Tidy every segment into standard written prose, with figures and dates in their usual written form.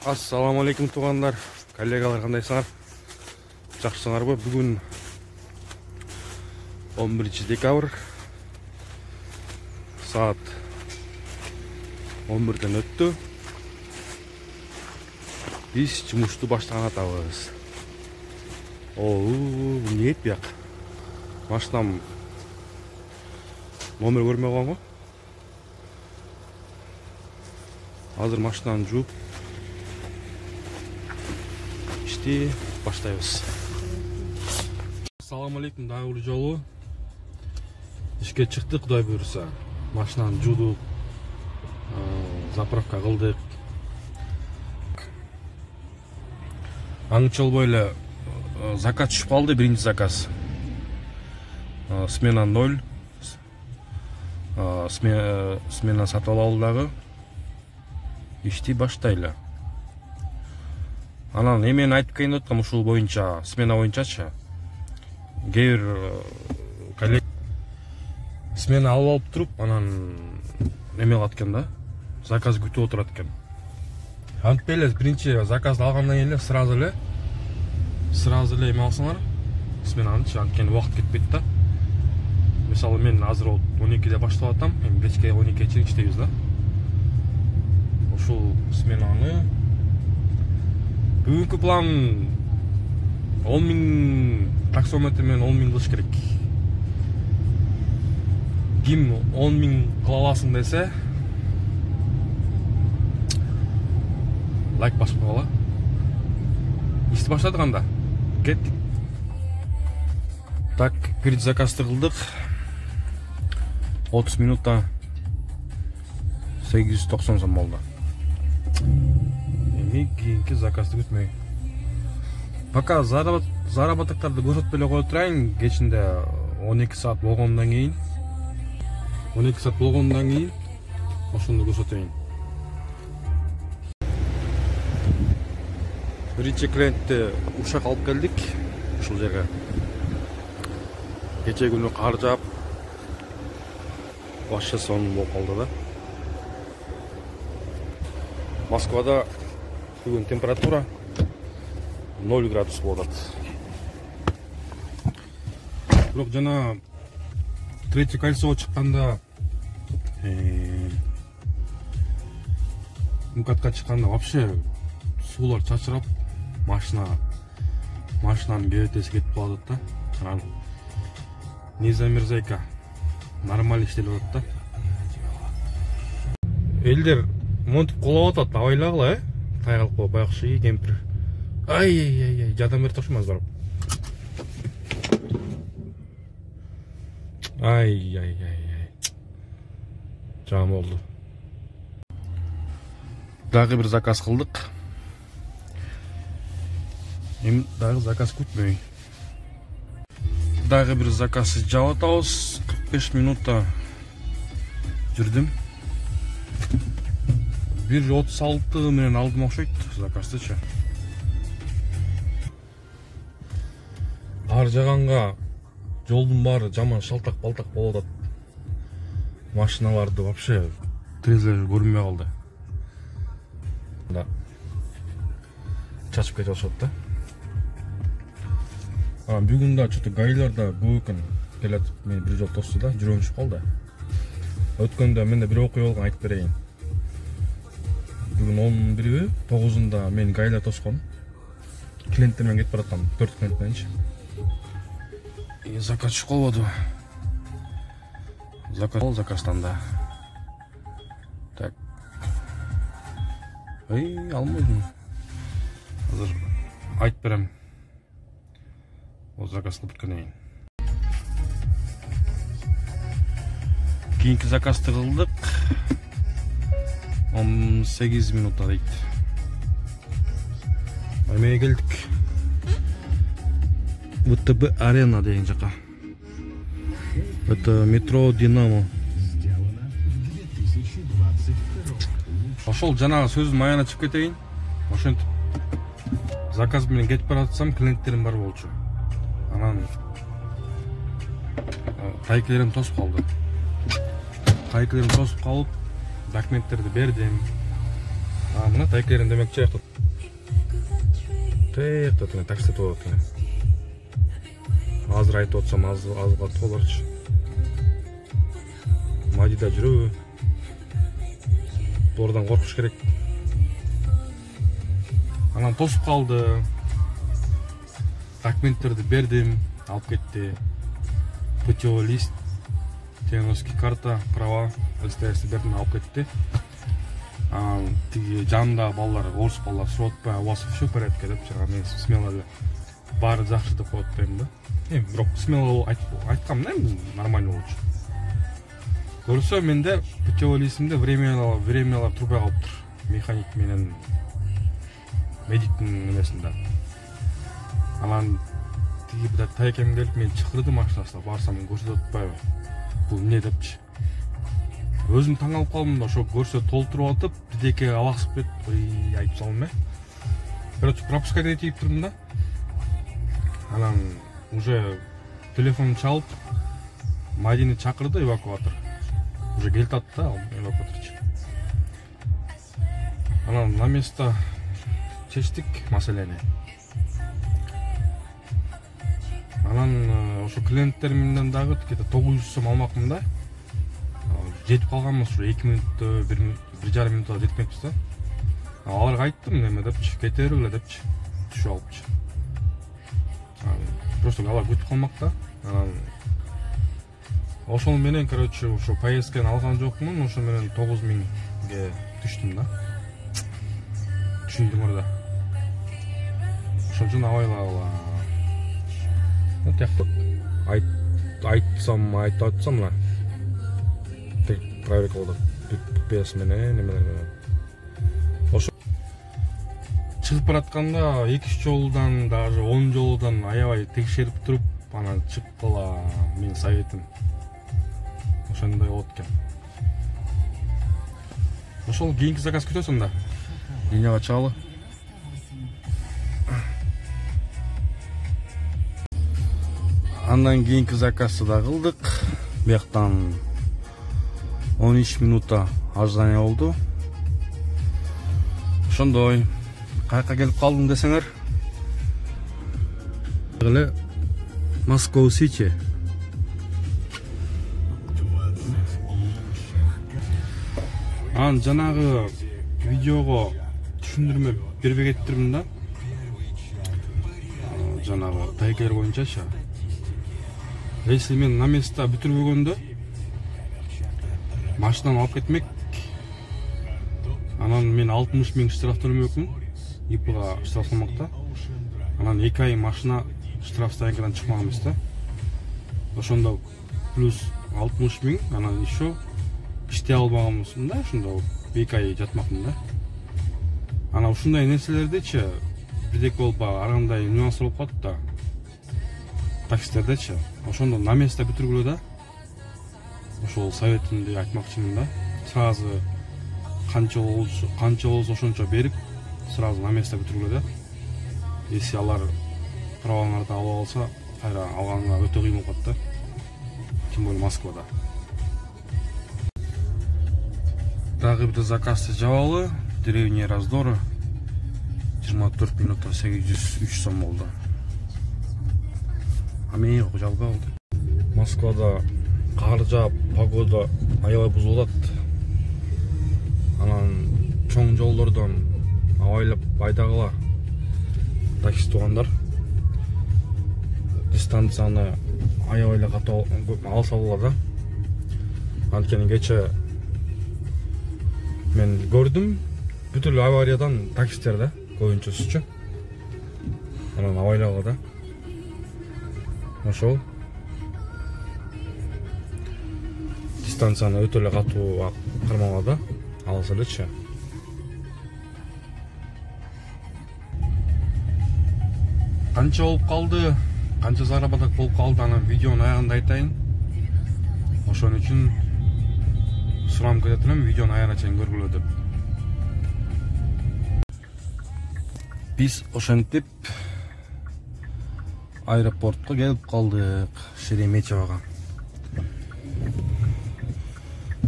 Assalamu alaikum туғандар, коллегалар, қандайсыңар? Жақсысыңар ба? Бүгін 11 декабрь saat 11-ден өтті. Біз жұмысты баштаған атабыз. Бұл не етпек? Машинам номер көрмей қойған ғой. Hazır машинаны жуып іште баштайбыз. Ассаламу алейкум, дағы бір жолы ішке шықтық, құдай бұйырса. Машинаны жудық, заправка қылдық. Аңчыл бойлы заказ түшіп қалды, бірінші заказ. Смена 0. Смена сатып алудағы. İşte başlayla. Anan hemen айтып келген өттім ушул боюнча, смена боюнчачы. Кейбір коллега смена алып туруп, анан эме кылат экен да. Заказ күтүп отурат экен. Антип эле биринчи заказды алгандан кийин эле сразу эле эме алсаңар, сменанычы, анткени убакыт кетпейт да. Мисалы мен азыр 12-де баштап атам, мен кечке 12-ге чейин иштейбиз да. Ушул сменаны бүгүнкү план 10.000 таксометр менен 10.000 кылыш керек. Ким 10.000 кыла аласың десе, лайк басып койгула. Ишти баштадык анда. Кеттик. Так, предзаказды кылдык. 30 минутта 890 сом болду. Кейинки заказды күтмөй. Пока заработоктарды көрсөтпөй эле кое турайын, кечинде 12 саат болгондон кийин ошондо көрсөтөйүн. Биринчи клиентти Ушак алып келдик, ушул жерге. Кече күнү кар жаап, вообще сон болуп калды да. Москвада бүгін температура 0 градус болады. Бирок жана третье кольцо чыкканда, МКАДка чыкканда вообще суулар чачырап, машинанын кебетеси кетип калат да. Анан не замерзайка, нормально иштелип атат да. Элдер монтип колоп атат, абайлагыла, тайгалып коюп байкшы кемпир. Ай, жадам бери тошмаз барып. Ай. Жам болду. Дагы бир заказ кылдык. Эми дагы заказ күтмөй. Дагы бир заказ жаап атабыз. 45 минутта жүрдүм. 1.36 менен алдым окшойт заказдычы. Ар жаганга жолдун баары жаман шалтак-балтак болуп атат. Машиналарды вообще трезер көрүнбөй калды. Да. Чачып кетип атышат да. Бүгүн да чөтө гайларда көп экен. Келатып мен бир жол тосты да, жүрөгүм түшүп калды. Өткөндө менде бир окуя болгон, айтып берейин. Бүгін 11-9-ында мен гайла тоскон. Клиенттермен кетип баратам, 4 клиент мененчи. Заказ түшүп калбаду. Заказдан да. Так. Алмадым. Азыр айтып берем. Ол заказды бүткөндөн кийин. Кийинки заказды кылдык. 18 минутта дейт. Эмеге келдик. ВТБ арена деген жака. Это метро Динамо. Ошол жанагы сөзүм аягына чыгып кетейин. Ошентип заказ менен кетип баратсам, клиенттерим бар болчу. Анан кайкелерим тосуп калды. Документтерди бердим. мына тайкерин демекчи аякта такси болот экен. Азыр айтып отсам аз калып болорчу. Мадида жүрөбү? Булардан коркуш керек. Анан тосуп калды. Документтерди бердим, алып кетти. Путевой лист, технический карта, права, удостоверениясы бердим, алып кетти. Тиги жанында балдар, орус балдар сурап атпайбы, у вас все в порядке деп чыга. Мен смело эле баары жакшы деп коет дейм да. Бирок смело айткам да, нормально болчу. Көрсө менде путевой листимде времялар турбай калыптыр. Механик менен медиктин эмесинде. Анан тиги тайкем келип мен чакырды машинасына, барсам көрсөтүп атпайбы. Бул эмне депчи. Өзүм таң алып калдым да, ошо көрсө толтуруп атып, бирдеке алаксып кетип, ой, айтып салдым. Короче, пропуска кредит турдум да. Анан уже телефон чалып, Мадини чакырды эвакуатор. Уже келип атты да, эвакуаторчу. Анан на место чечтик маселени. Анан ошо клиенттеримден дагы где-то 900 сом алмакмын да. Жетип калганбыз, ушу 2 мүнөттө, 1,5 мүнөттө жетмекпиз да. Аларга айттым, неме депчи, кете бергиле депчи, түшүп алыпчы. Просто алар күтүп калмак да. Ошол менен, короче, ошо поездканы алган жокмун, ошо менен 9000ге түштүм да. Түшүндүңөр да. Ошол үчүн абайлагыла. Тияктап айтсам мына проверка болот. GPS менен эмелер менен. Ошо чыгып баратканда 2-3 жолудан, даже 10 жолудан аябай текшерип туруп, анан чыккыла менин советим. Ошондой болот экен. Ошол кийинки заказ күтөсүң да. Линияга чыгалы. Андан кийинки заказды да кылдык. Бияктан 13 минутта ожидание болду. Ошондой каяка келип калдым десеңер. Эле Москва Сити. Жанагы видеого түшүндүрмө бербей кеттирмин да. Жанагы тайкер боюнчачы. Если мен на место бүтүрбөгөндө машинаны алып кетмек. Анан мен 60 000 штраф төлөмөкмүн. ИПга штрафламак да. Анан 2 ай машина штраф стоянкадан чыкмаган эмес да. Ошондо плюс 60 000, анан еще иштей албаганмын да, ошондо 2 ай жатмакмын да. Анан ушундай нерселердичи бирдеке болуп ар кандай нюанс болуп калат да. Таксилердечи. Ошондо на место бүтүргүлө да. Ошол советимди айтмакчымын да. Сразу канча болсо ошончо берип, сразу на место бүтүргүлө да. Если алар праваңарды алып алса, кайра алганга өтө кыйын болуп калат да. Тем более Москвада. Дагы бир заказды жабалы. Деревня Раздоры. 24 минутта 803 сом болду. Мен жалга алды. Москвада кар жаап, погода аябай бузулат. Анан чоң жолдордон абайлап айдагыла. Такси тугандар. Дистанцияны аябай эле катуу алса болот да. Анткени кече мен көрдүм, бүт эле авариядан таксилер да, көбүнчөсүчү. Анан абайлагыла да. Ошол дистанцияны өтө эле катуу кармагыла да, алса элечи. Канча болуп калды, канча заработок болуп калды, анан видеонун аягында айтайын. Ошон үчүн сурам кетет элем, видеонун аягына чейин көргүлө деп. Биз ошентип аэропортко келип калдык, Шереметьевого.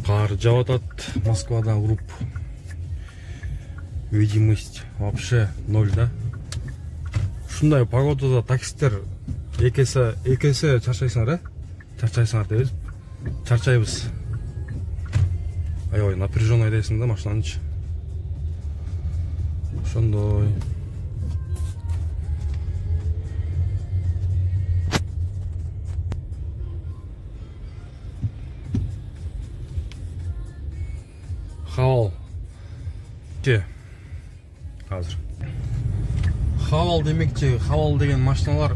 Кар жаап атат, Москвада уруп. видимость вообще ноль, да? Ушундай погодада таксисттер эки эсе чарчайсыңар, чарчайсыңар дейбиз. Чарчайбыз. Аябай напряженно айдайсың да машинанычы. Ошондой. Хавал. Азыр. Хавал демекчи, хавал деген машиналар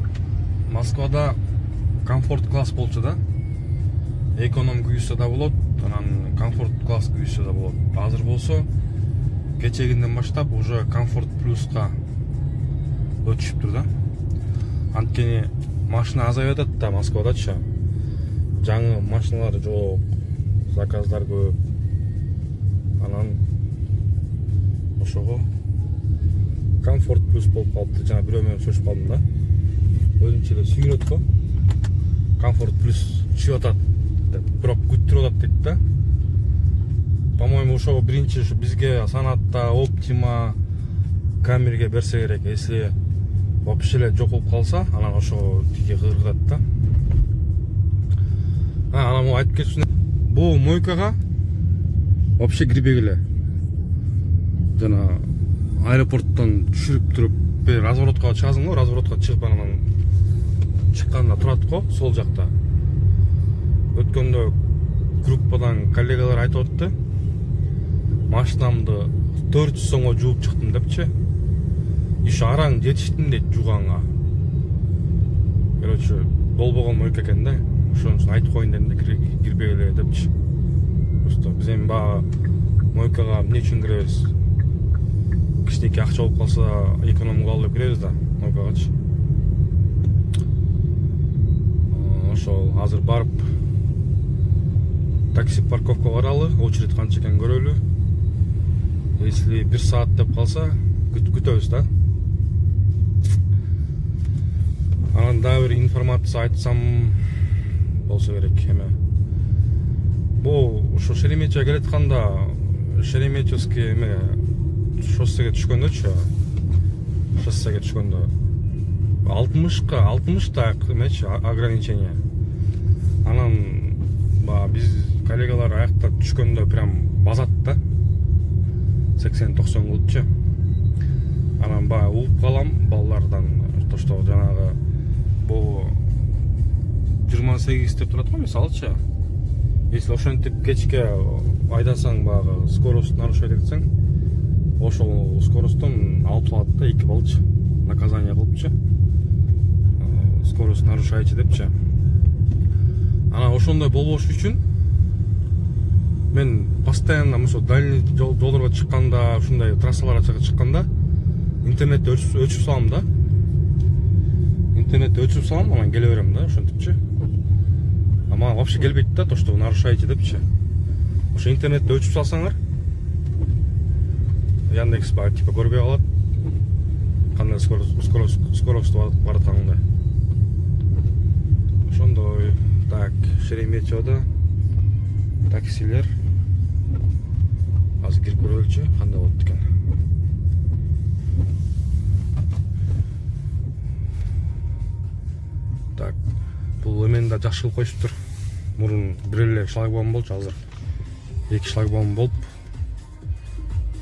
Москвада комфорт класс болчу да. Эконом күйүүсү да болот, анан комфорт класс күйүүсү да болот. Азыр болсо кечегинден баштап уже комфорт плюска өтүшүптүр да. Анткени машина азайып атат да Москвадачы. Жаңы машиналар жок, заказдар көп. Анан ошого комфорт плюс болуп калыптыр. Жана бирөө менен сүрүшүп калдым да. Өзүнчө эле сүйрөт го. Комфорт плюс чыгып атат деп, бирок күттүрүп атат дейт да. По-моему, ошого биринчи бизге санатта Optima камерге берсе керек. Если вообще эле жок болуп калса, анан ошого тиги кыргызат да. Анан айтып кетсин. Бул мойкага вообще кирбегиле. Жана аэропорттон түшүрүп туруп, разворотко чыгасың го, разворотко чыгып анан чыкканда турат го, сол жакта. Өткөндө группадан коллегалар айтып атты. Машинамды 400 сомго жууп чыктым депчи. Еще араң жетиштим дейт жууганга. Короче, болбогон мойка экен да. Ошон үчүн айтып коюн дедим да, кирбегиле депчи. Просто биз эми бага мойкага эмне үчүн киребиз? Кичинекей акча болуп калса, эконом кылалы деп киребиз да, мойкагачы. Ошол азыр барып такси парковка баралы, очередь канча экен көрөлү. Если 1 саат деп калса, күтөбүз да. Анан дагы бир информация айтсам болсо керек эме. Бул ошо Шереметьево келатканда, Шереметьевский эме шоссеге түшкөндөчү. Шоссеге түшкөндө 60 та эмечи ограничение. Анан биз коллегалар аякта түшкөндө прям базат да. 80-90 кылчу. Анан угуп калам балдардан, что жанагы бул 28 деп турат го, мисалычы. Если ошентип кечке айдасаң скорость нарушать этсең, ошол скоросттон алып салат да, 2 балчы наказание кылыпчы. Скорость нарушайчы депчи. Анан ошондой болбош үчүн мен постоянно мусо дальний жолдорго чыкканда, ушундай трассаларга чыкканда интернетти өчүп салам да. Интернетти өчүп салам, анан келе берем да, ошентипчи. Ама вообще келбейт да, то что нарушайчы депчи. Ошо интернетти өчүп салсаңар, Яндекс типа көрбөй калат. Кандай скорость баратаңды. Ошондой. Так, Шереметьевода таксилер азыр кирип көрөлүчү, кандай болот экен. Так, бул эмен да жакшы кылып коюшуптур. Мурун бир эле шлагбаум болчу, азыр 2 шлагбаум болуп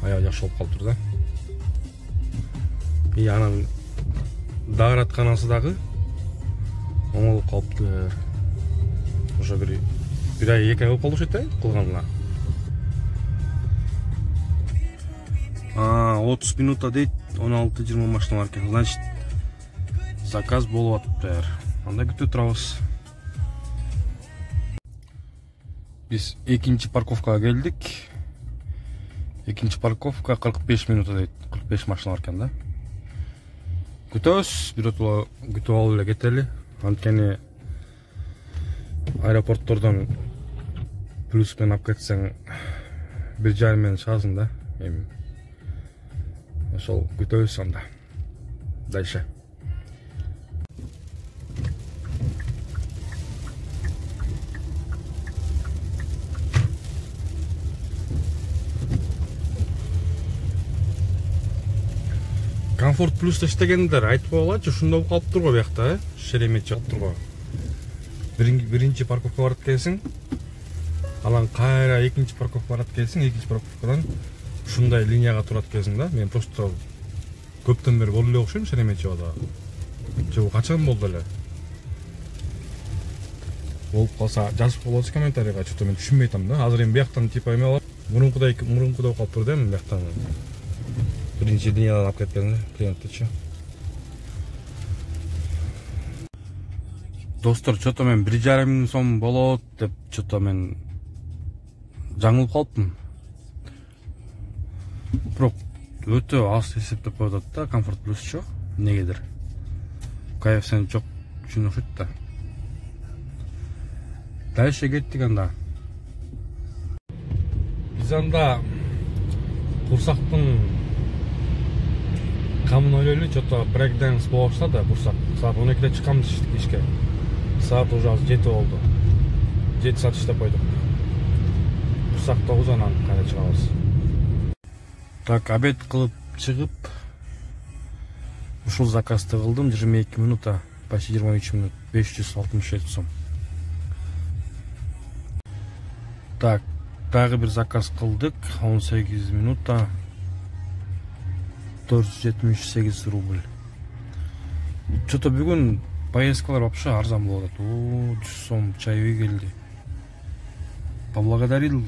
аябай жакшы болуп калыптыр да. И анан дагыратканасы дагы оңолуп калыптыр. Уже бир ай 2 ай болуп калды ошойт кылганына. 30 минутта дейт, 16-20 машина бар экен. Значит, заказ болуп атыптыр. Анда күтүп турабыз. Биз экинчи парковкага келдик. Экинчи парковка 45 минута дейт. 45 машина бар экен да. Күтөбүз, биротоло күтүп алып эле кетели. Анткени аэропорттордон плюс менен алып кетсең 1,5 менен чыгасың да. Эми ошол күтөбүз анда. Дальше. Комфорт плюс иштегендер айтып коелачы, ушундай болуп калыптыр го биякта, Шереметчи аттыр го. Биринчи парковка барат экенсиң. Анан кайра экинчи парковка барат экенсиң, экинчи парковкадан ушундай линияга турат экенсиң да. Мен просто көптөн бери болду эле окшойм Шереметчида. Жо качан болду эле? Болуп калса жазып коебуз комментарийга, что-то мен түшүнбөй атам да. Азыр эми бияктан типа эме алып, мурункудай болуп калыптыр да, бияктан. Биринчи линиядан алып кеткен клиенттичи. Достор, что-то мен 1,5 миң сом болот деп, что-то мен жаңылып калыптым. Бирок өтө аз эсептеп коюп атат да, комфорт плюсчу, негедир. Коэффициент жок үчүн окшойт да. Дальше кеттик анда. Биз анда курсактын камын ойлойлу, что-то брейкданс боло баштады курсак. Саат 12-де чыкканбыз ишке. Саат уже 7 болду. 7 саат иштеп койдук. Курсак 9-дан кайра чыгабыз. Так, обед кылып чыгып, ушул заказды кылдым, 22 минута, почти 23 минут, 567 сом. Так, дагы бир заказ кылдык, 18 минута, 478 рубль. Что-то бүгүн поездкалар вообще арзан болуп атат. 100 сом чайбей келди. Поблагодарил,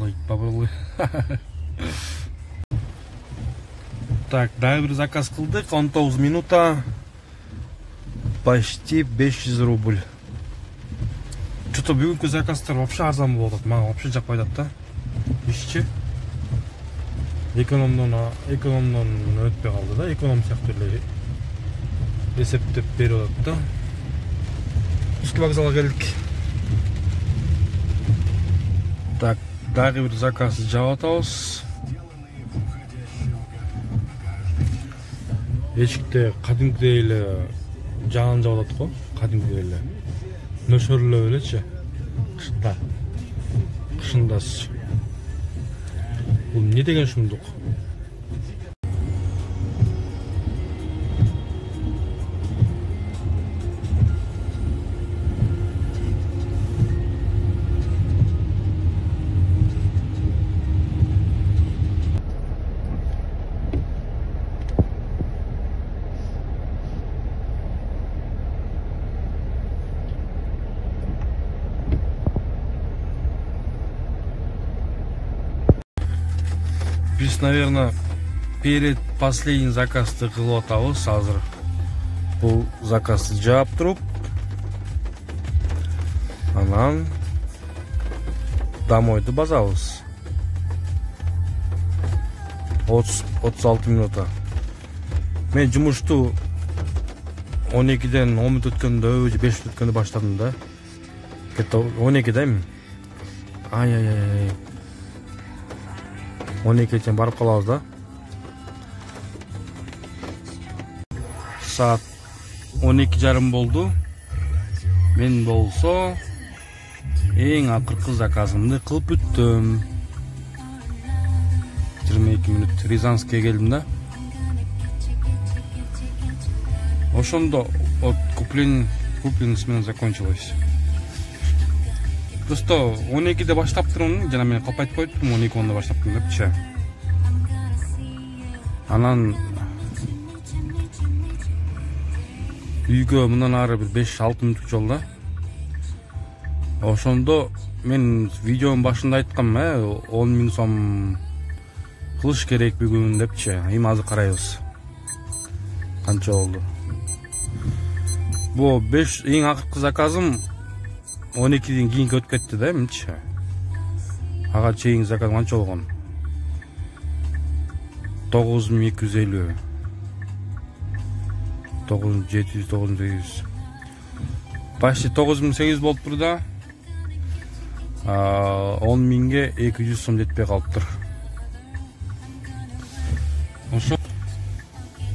Так, дагы бир заказ кылдык, 19 минута, почти 500 рубль. Что-то бүгүнкү заказдар вообще арзан болуп атат. Мага вообще жакпай атат да. Ишчи. Экономдон өтпөй калды да. Эконом сыяктуу эле эсептеп берип атат да. Түшкү вокзалга келдик. Так, дагы бир заказ жаап атабыз. Эшикте кадимкидей эле жаан жаап атат го, кадимкидей эле. Нөшөрлөп элечи. Кышындасыз. Бул эмне деген шумдук? Биз, наверное, перед последний заказды кылып атабыз азыр. Бул заказды жаап туруп, анан домойду базабыз. 36 минута. Мен жумушту 12-ден 10 минут өткөндө, 5 минут өткөндө баштадым да. Кетти 12-де эми. Ай. 12-ден барып калабыз да. Саат 12:30 болду. Мен болсо эң акыркы заказымды кылып бүттүм. 22 минут Рязанскке келдим да. Ошондо купление смена закончилась. Просто 12-де баштаптырмын, жана мен калп айтып койдум, 12-де баштаптым депчи. Анан үйгө мындан ары бир 5-6 минуттук жол да. Ошондо мен видеонун башында айткам, 10 000 сом кылыш керек бүгүн депчи. Эми азыр карайбыз. Канча болду? Бу 5 эң акыркы заказым 12-ден кийинки өтүп кетти да, эмчи. Ага чейинки заказ канча болгон? 9250. 9700, 9800. Почти 9800 болуптур да. 10 000ге 200 сом жетпей калыптыр. Ошо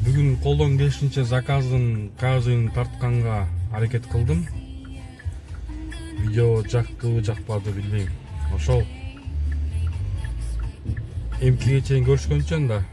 бүгүн колдон келишинче заказдын кагазын тартканга аракет кылдым. Видео жакты, жакпады билбейм. Ошол эмкиге чейин көрүшкөнчө анда.